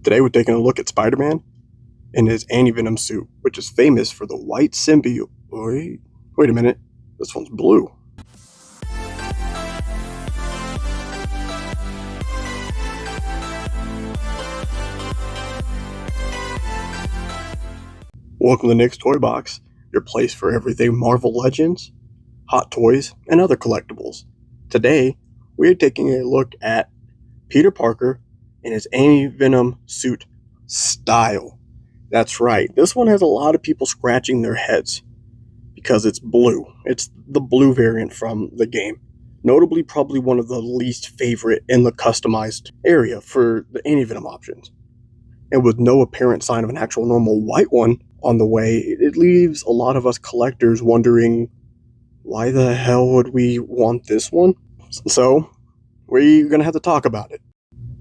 Today we're taking a look at Spider-Man in his Anti-Venom suit, which is famous for the white symbiote. Wait a minute, this one's blue. Welcome to Nick's Toy Box, your place for everything Marvel Legends, Hot Toys, and other collectibles. Today, we're taking a look at Peter Parker in his Anti-Venom Suit Style. That's right, this one has a lot of people scratching their heads because it's blue. It's the blue variant from the game. Notably, probably one of the least favorite in the customized area for the Anti-Venom options. And with no apparent sign of an actual normal white one on the way, it leaves a lot of us collectors wondering, why the hell would we want this one? So, we're going to have to talk about it.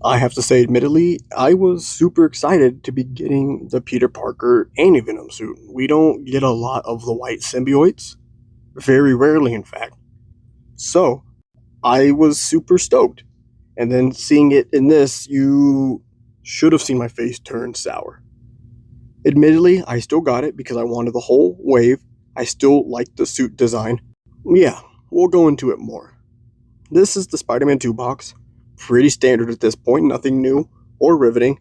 I have to say, admittedly, I was super excited to be getting the Peter Parker Anti-Venom suit. We don't get a lot of the white symbiotes, very rarely in fact. So, I was super stoked. And then seeing it in this, you should have seen my face turn sour. Admittedly, I still got it because I wanted the whole wave. I still liked the suit design. Yeah, we'll go into it more. This is the Spider-Man 2 box. Pretty standard at this point, nothing new or riveting.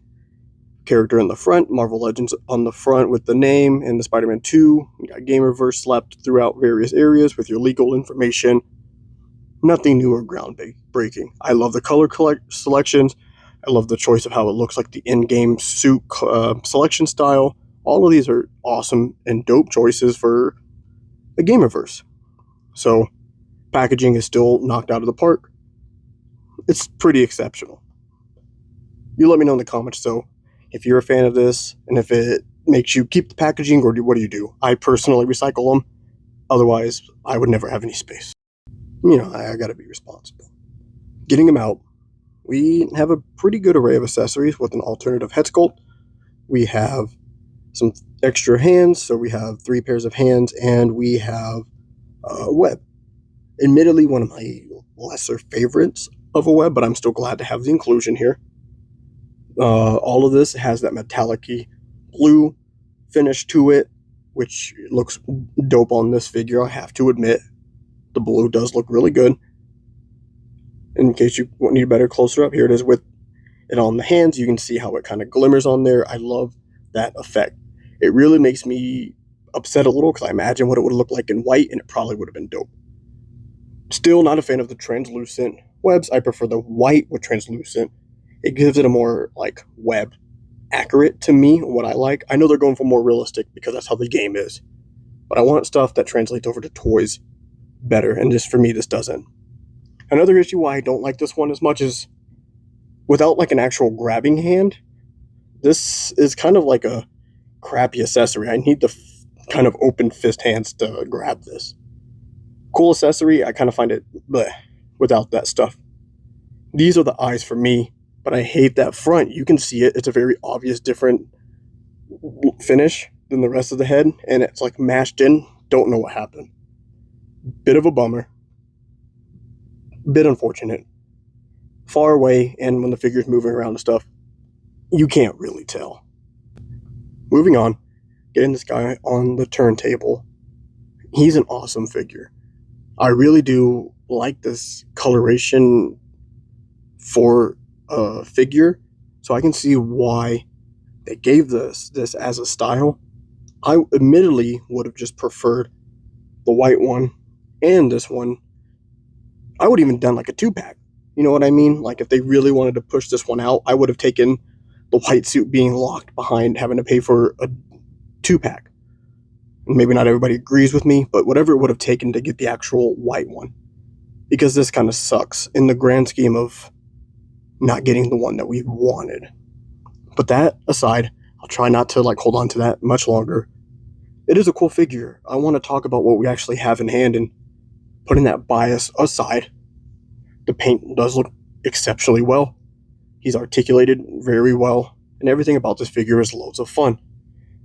Character in the front, Marvel Legends on the front with the name, and the Spider-Man 2. You got Gamerverse slapped throughout various areas with your legal information. Nothing new or groundbreaking. I love the color selections. I love the choice of how it looks like the in-game suit selection style. All of these are awesome and dope choices for the Gamerverse. So, packaging is still knocked out of the park. It's pretty exceptional. You let me know in the comments, though, if you're a fan of this, and if it makes you keep the packaging, or what do you do? I personally recycle them. Otherwise, I would never have any space. You know, I gotta be responsible. Getting them out, we have a pretty good array of accessories with an alternative head sculpt. We have some extra hands, so we have 3 pairs of hands, and we have a web. Admittedly, one of my lesser favorites of a web, but I'm still glad to have the inclusion here. All of this has that metallic-y blue finish to it, which looks dope on this figure, I have to admit. The blue does look really good. In case you need a better closer up, here it is with it on the hands. You can see how it kind of glimmers on there. I love that effect. It really makes me upset a little because I imagine what it would look like in white, and it probably would have been dope. Still not a fan of the translucent webs. I prefer the white with translucent. It gives it a more like web accurate to me, what I like. I know they're going for more realistic because that's how the game is, but I want stuff that translates over to toys better, and just for me this doesn't. Another issue why I don't like this one as much is without like an actual grabbing hand, this is kind of like a crappy accessory. I need the kind of open fist hands to grab this. Cool accessory, I kind of find it bleh, without that stuff. These are the eyes for me, but I hate that front. You can see it. It's a very obvious different finish than the rest of the head, and it's like mashed in. Don't know what happened. Bit of a bummer. Bit unfortunate. Far away, and when the figure's moving around and stuff, you can't really tell. Moving on, getting this guy on the turntable. He's an awesome figure. I really do like this coloration for a figure, so I can see why they gave this as a style. I admittedly would have just preferred the white one and this one. I would have even done like a 2-pack. You know what I mean? Like if they really wanted to push this one out, I would have taken the white suit being locked behind having to pay for a 2-pack. Maybe not everybody agrees with me, but whatever it would have taken to get the actual white one. Because this kind of sucks in the grand scheme of not getting the one that we wanted. But that aside, I'll try not to like hold on to that much longer. It is a cool figure. I want to talk about what we actually have in hand, and putting that bias aside, the paint does look exceptionally well. He's articulated very well, and everything about this figure is loads of fun.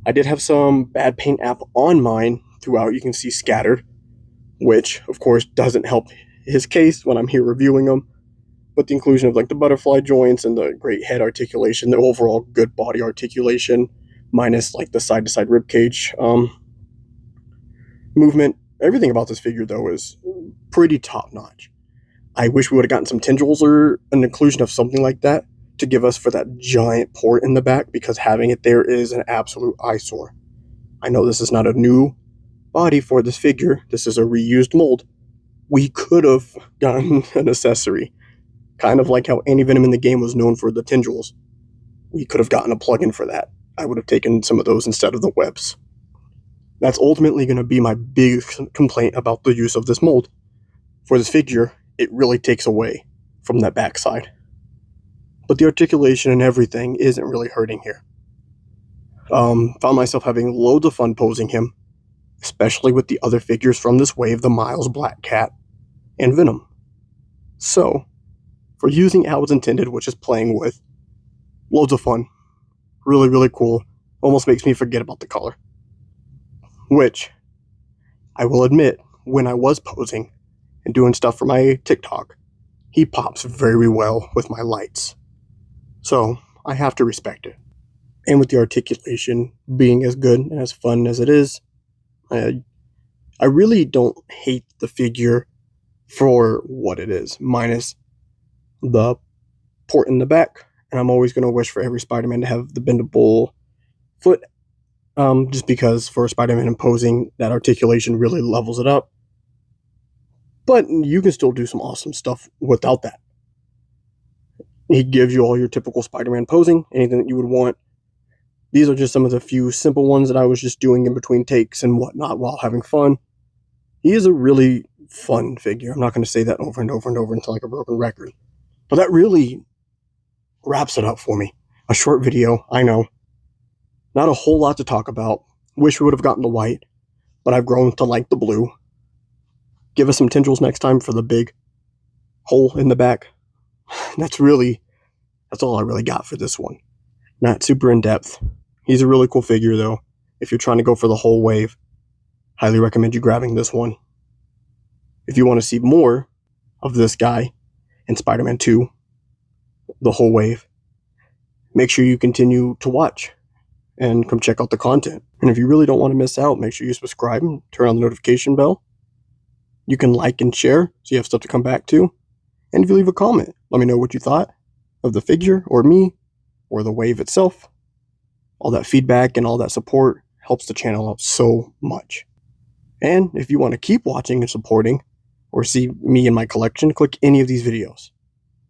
I did have some bad paint app on mine throughout. You can see scattered, which of course doesn't help his case when I'm here reviewing him. but the inclusion of like the butterfly joints and the great head articulation, the overall good body articulation, minus like the side-to-side rib cage movement. Everything about this figure though is pretty top-notch. I wish we would have gotten some tendrils or an inclusion of something like that to give us for that giant port in the back, because having it there is an absolute eyesore. I know this is not a new body for this figure. This is a reused mold. We could have gotten an accessory, kind of like how Anti-Venom in the game was known for the tendrils. We could have gotten a plugin for that. I would have taken some of those instead of the webs. That's ultimately going to be my biggest complaint about the use of this mold. For this figure, it really takes away from that backside. But the articulation and everything isn't really hurting here. Found myself having loads of fun posing him, especially with the other figures from this wave, the Miles, Black Cat, and Venom. So, for using how it's intended, which is playing with, loads of fun. Really, really cool. Almost makes me forget about the color. Which, I will admit, when I was posing and doing stuff for my TikTok, he pops very well with my lights. So, I have to respect it. And with the articulation being as good and as fun as it is, I really don't hate the figure for what it is, minus the port in the back. And I'm always going to wish for every Spider-Man to have the bendable foot, just because for Spider-Man imposing, that articulation really levels it up. But you can still do some awesome stuff without that. He gives you all your typical Spider-Man posing, anything that you would want. These are just some of the few simple ones that I was just doing in between takes and whatnot while having fun. He is a really fun figure. I'm not going to say that over and over and over until like a broken record. But that really wraps it up for me. A short video, I know. Not a whole lot to talk about. Wish we would have gotten the white, but I've grown to like the blue. Give us some tendrils next time for the big hole in the back. That's all I really got for this one. Not super in-depth. He's a really cool figure though. If you're trying to go for the whole wave, highly recommend you grabbing this one. If you want to see more of this guy in Spider-Man 2, the whole wave, make sure you continue to watch and come check out the content. And if you really don't want to miss out, make sure you subscribe and turn on the notification bell. You can like and share so you have stuff to come back to. And if you leave a comment, let me know what you thought of the figure or me or the wave itself. All that feedback and all that support helps the channel out so much. And if you want to keep watching and supporting or see me and my collection, click any of these videos.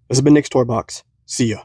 This has been Nick's Toy Box. See ya.